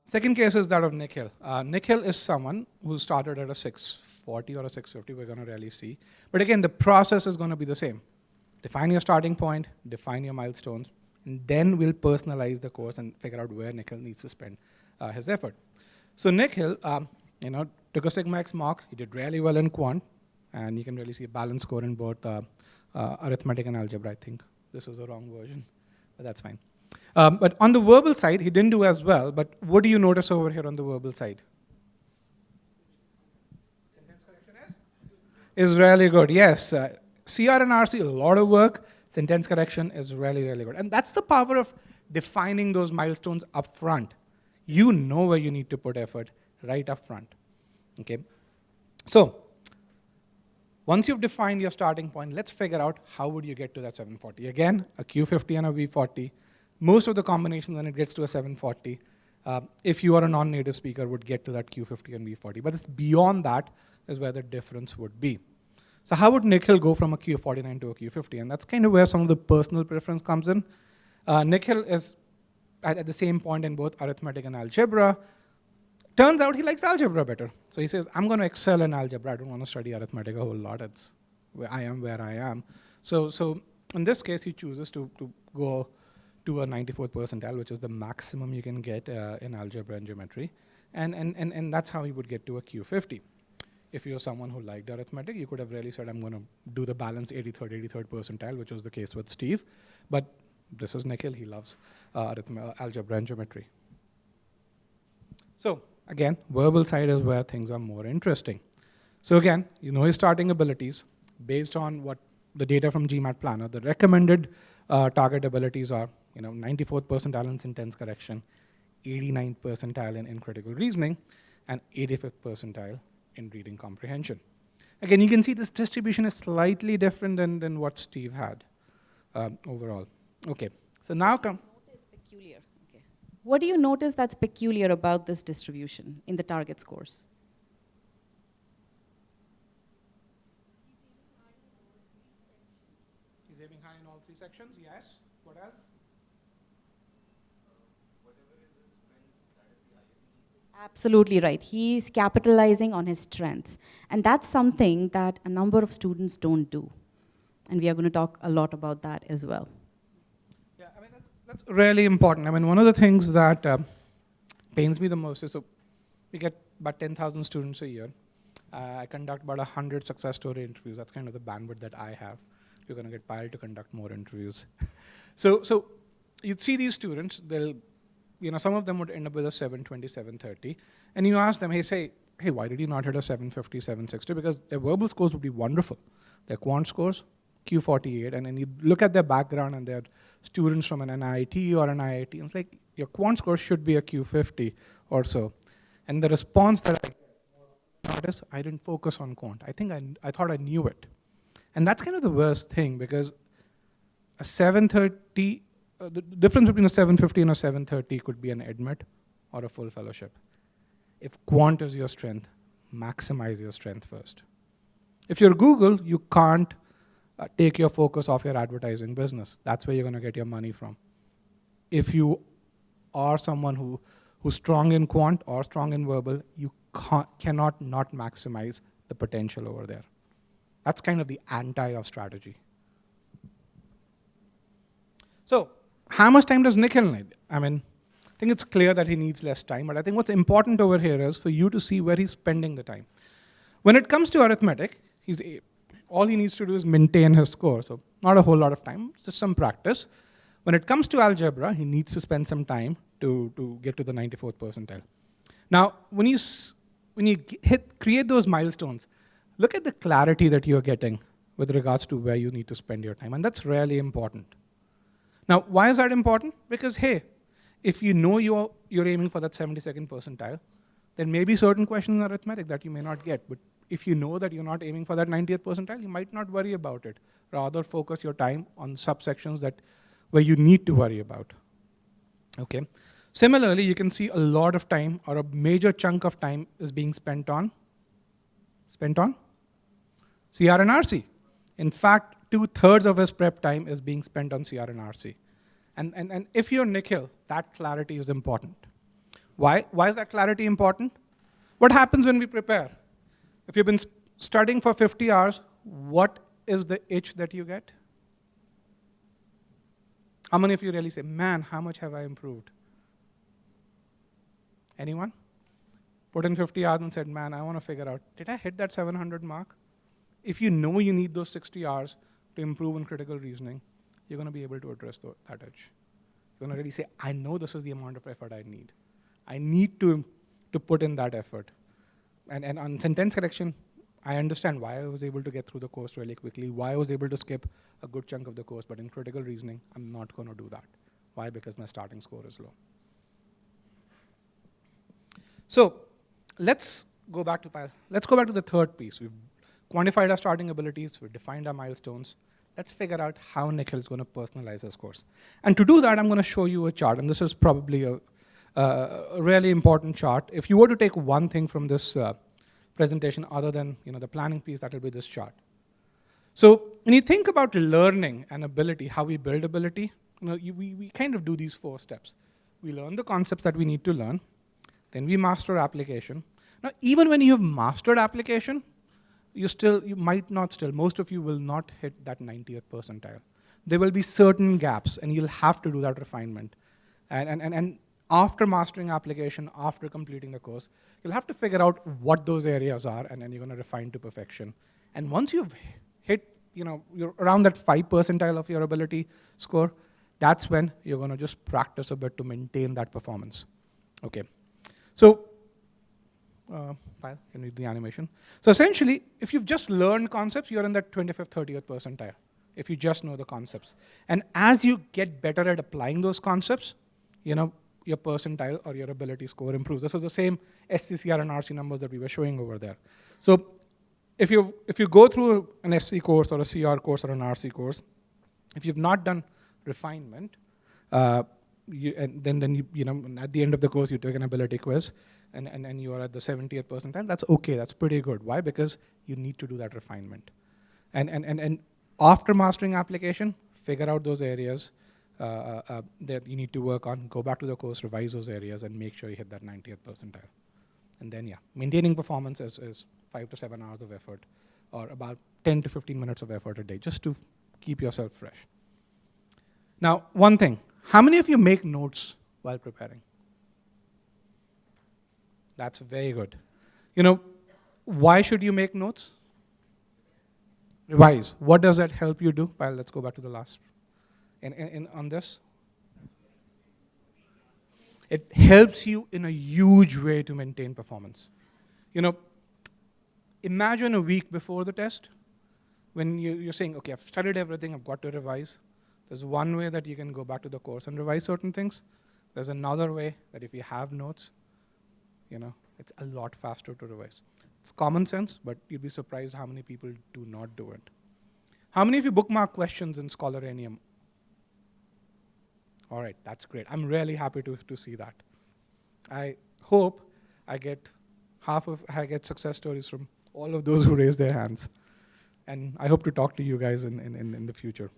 Second case is that of Nikhil. Nikhil is someone who started at a 640 or a 650, we're going to really see. But again, the process is going to be the same. Define your starting point, define your milestones, and then we'll personalize the course and figure out where Nikhil needs to spend his effort. So Nikhil, took a Sigma X mark. He did really well in quant, and you can really see a balanced score in both arithmetic and algebra. I think this is the wrong version, but that's fine. But on the verbal side, he didn't do as well, but what do you notice over here on the verbal side? Sentence correction is really good, yes. CR and RC, a lot of work. Sentence correction is really, really good. And that's the power of defining those milestones up front. You know where you need to put effort right up front, okay? So, once you've defined your starting point, let's figure out how would you get to that 740. Again, a Q50 and a V40. Most of the combinations when it gets to a 740, if you are a non-native speaker, would get to that Q50 and V40. But it's beyond that is where the difference would be. So how would Nikhil go from a Q49 to a Q50? And that's kind of where some of the personal preference comes in. Nikhil is at the same point in both arithmetic and algebra. Turns out he likes algebra better. So he says, I'm going to excel in algebra. I don't want to study arithmetic a whole lot. It's where I am. So in this case, he chooses to go to a 94th percentile, which is the maximum you can get in algebra and geometry. And that's how he would get to a Q50. If you're someone who liked arithmetic, you could have really said, I'm going to do the balance 83rd percentile, which was the case with Steve. But this is Nikhil. He loves algebra and geometry. So again, verbal side is where things are more interesting. So again, you know his starting abilities. Based on what the data from GMAT Planner, the recommended target abilities are 94th percentile in sentence correction, 89th percentile in critical reasoning, and 85th percentile in reading comprehension. Again, you can see this distribution is slightly different than what Steve had overall. Okay, so now come. Peculiar. Okay. What do you notice that's peculiar about this distribution in the target scores? He's aiming high in all three sections, yes. What else? Absolutely right. He's capitalizing on his strengths. And that's something that a number of students don't do. And we are going to talk a lot about that as well. Yeah, I mean, that's really important. I mean, one of the things that pains me the most is, so we get about 10,000 students a year. I conduct about 100 success story interviews. That's kind of the bandwidth that I have. You're going to get piled to conduct more interviews. So you'd see these students, they'll, some of them would end up with a 720, 730. And you ask them, hey, why did you not hit a 750, 760? Because their verbal scores would be wonderful. Their quant scores, Q48. And then you look at their background and they're students from an NIT or an IIT. And it's like, your quant score should be a Q50 or so. And the response that I noticed, I didn't focus on quant. I thought I knew it. And that's kind of the worst thing, because a 730, the difference between a 750 and a 730 could be an admit or a full fellowship. If quant is your strength, maximize your strength first. If you're Google, you can't take your focus off your advertising business. That's where you're going to get your money from. If you are someone who's strong in quant or strong in verbal, you cannot not maximize the potential over there. That's kind of the anti of strategy. So, how much time does Nikhil need? I mean, I think it's clear that he needs less time, but I think what's important over here is for you to see where he's spending the time. When it comes to arithmetic, all he needs to do is maintain his score, so not a whole lot of time, just some practice. When it comes to algebra, he needs to spend some time to get to the 94th percentile. Now, when you create those milestones, look at the clarity that you're getting with regards to where you need to spend your time, and that's really important. Now, why is that important? Because, hey, if you know you're aiming for that 72nd percentile, there may be certain questions in arithmetic that you may not get, but if you know that you're not aiming for that 90th percentile, you might not worry about it. Rather, focus your time on subsections where you need to worry about. Okay. Similarly, you can see a lot of time, or a major chunk of time is being spent on CR and RC. In fact, 2/3 of his prep time is being spent on CR and RC. And if you're Nikhil, that clarity is important. Why is that clarity important? What happens when we prepare? If you've been studying for 50 hours, what is the itch that you get? How many of you really say, man, how much have I improved? Anyone? Put in 50 hours and said, man, I want to figure out, did I hit that 700 mark? If you know you need those 60 hours to improve in critical reasoning, you're going to be able to address that edge. You're going to really say, I know this is the amount of effort I need. I need to put in that effort. And on sentence correction, I understand why I was able to get through the course really quickly, why I was able to skip a good chunk of the course, but in critical reasoning, I'm not going to do that. Why? Because my starting score is low. So let's go back to the third piece. We've quantified our starting abilities, we've defined our milestones. Let's figure out how Nikhil is going to personalize his course. And to do that, I'm going to show you a chart, and this is probably a really important chart. If you were to take one thing from this presentation other than the planning piece, that will be this chart. So when you think about learning and ability, how we build ability, we kind of do these 4 steps. We learn the concepts that we need to learn, then we master application. Now, even when you have mastered application, most of you will not hit that 90th percentile. There will be certain gaps, and you'll have to do that refinement. And after mastering application, after completing the course, you'll have to figure out what those areas are, and then you're going to refine to perfection. And once you've hit, you're around that 5 percentile of your ability score, that's when you're going to just practice a bit to maintain that performance. Okay. So, can we do the animation? So essentially, if you've just learned concepts, you're in that 25th, 30th percentile, if you just know the concepts. And as you get better at applying those concepts, your percentile or your ability score improves. This is the same SCCR and RC numbers that we were showing over there. So if you go through an SC course or a CR course or an RC course, if you've not done refinement, then at the end of the course you take an ability quiz and you are at the 70th percentile, that's okay, that's pretty good. Why? Because you need to do that refinement. And after mastering application, figure out those areas that you need to work on, go back to the course, revise those areas, and make sure you hit that 90th percentile. And then, maintaining performance is 5 to 7 hours of effort, or about 10 to 15 minutes of effort a day, just to keep yourself fresh. Now, one thing, how many of you make notes while preparing? That's very good. Why should you make notes? Revise. What does that help you do? Well, let's go back to the last. On this, it helps you in a huge way to maintain performance. Imagine a week before the test, when you're saying, okay, I've studied everything, I've got to revise. There's one way that you can go back to the course and revise certain things. There's another way that if you have notes, it's a lot faster to revise. It's common sense, but you'd be surprised how many people do not do it. How many of you bookmark questions in Scholaranium? All right, that's great. I'm really happy to see that. I hope I get success stories from all of those who raise their hands. And I hope to talk to you guys in the future.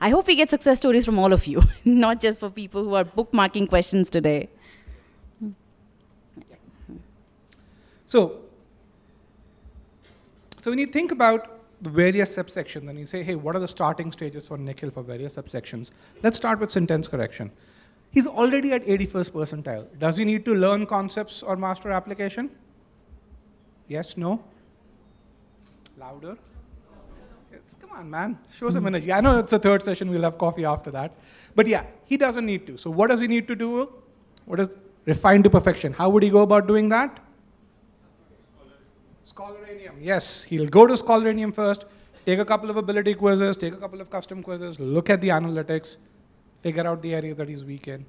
I hope we get success stories from all of you, not just for people who are bookmarking questions today. So when you think about the various subsections, and you say, hey, what are the starting stages for Nikhil for various subsections? Let's start with sentence correction. He's already at 81st percentile. Does he need to learn concepts or master application? Yes, no? Louder? Yes, come on, man. Show some energy. I know it's the third session. We'll have coffee after that. But yeah, he doesn't need to. So what does he need to do? What is refine to perfection? How would he go about doing that? Scholaranium. Yes, he'll go to Scholaranium first, take a couple of ability quizzes, take a couple of custom quizzes, look at the analytics, figure out the areas that he's weak in,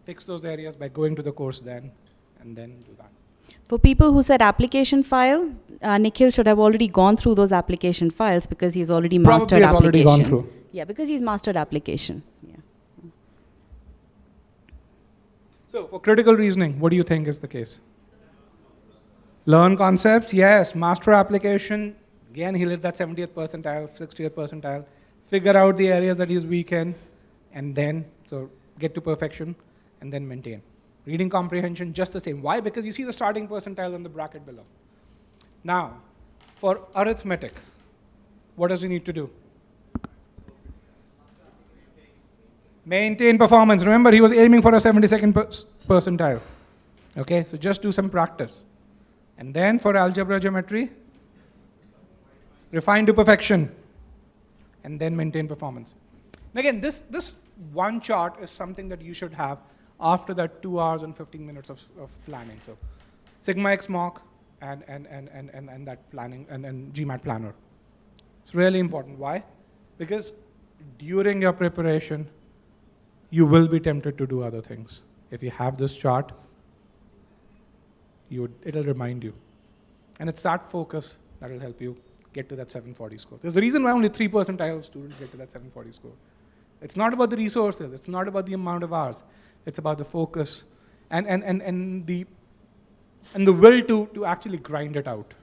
fix those areas by going to the course then, and then do that. For people who said application file, Nikhil should have already gone through those application files because he's already mastered application. Probably has already gone through. Yeah, because he's mastered application. Yeah. So for critical reasoning, what do you think is the case? Learn concepts, yes. Master application, again, he'll hit that 70th percentile, 60th percentile. Figure out the areas that he's weak in, and then, so get to perfection, and then maintain. Reading comprehension, just the same. Why? Because you see the starting percentile in the bracket below. Now, for arithmetic, what does he need to do? Maintain performance. Remember, he was aiming for a 72nd percentile. Okay, so just do some practice. And then for algebra geometry, refine to perfection. And then maintain performance. And again, this one chart is something that you should have after that 2 hours and 15 minutes of planning. So Sigma X mock and that planning and GMAT planner. It's really important. Why? Because during your preparation, you will be tempted to do other things. If you have this chart, it'll remind you. And it's that focus that will help you get to that 740 score. There's a reason why only 3 percentile of students get to that 740 score. It's not about the resources. It's not about the amount of hours. It's about the focus and the will to actually grind it out.